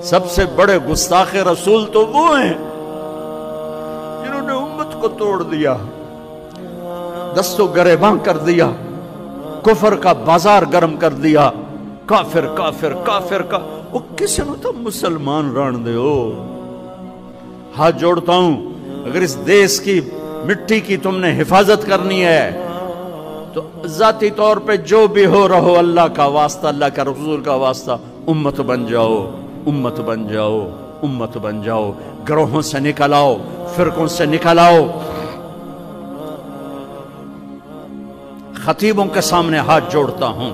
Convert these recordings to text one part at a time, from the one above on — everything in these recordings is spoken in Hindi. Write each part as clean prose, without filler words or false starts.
सबसे बड़े गुस्ताखे रसूल तो वो हैं जिन्होंने उम्मत को तोड़ दिया, दस्तों गरेबां कर दिया, कुफर का बाजार गर्म कर दिया। काफिर काफिर काफिर का वो किसी ने तो मुसलमान रण दे हो। हाथ जोड़ता हूं, अगर इस देश की मिट्टी की तुमने हिफाजत करनी है तो जाती तौर पे जो भी हो रहो, अल्लाह का वास्ता, अल्लाह का रसूल का वास्ता, उम्मत बन जाओ, उम्मत बन जाओ, उम्मत बन जाओ। ग्रोहों से निकल आओ, फिरकों से निकल आओ। खतीबों के सामने हाथ जोड़ता हूं,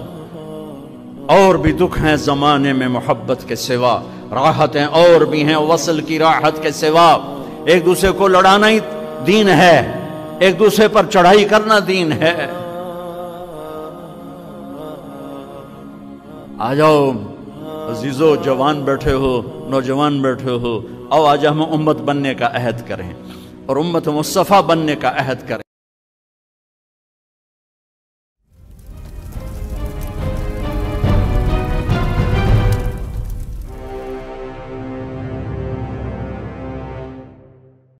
और भी दुख हैं जमाने में मोहब्बत के सिवा, राहतें और भी हैं वसल की राहत के सिवा। एक दूसरे को लड़ाना ही दीन है, एक दूसरे पर चढ़ाई करना दीन है। आ जाओ अजीजो, जवान बैठे हो, नौजवान बैठे हो, आओ आज हम उम्मत बनने का अहद करें और उम्मत मुस्तफा बनने का अहद करें।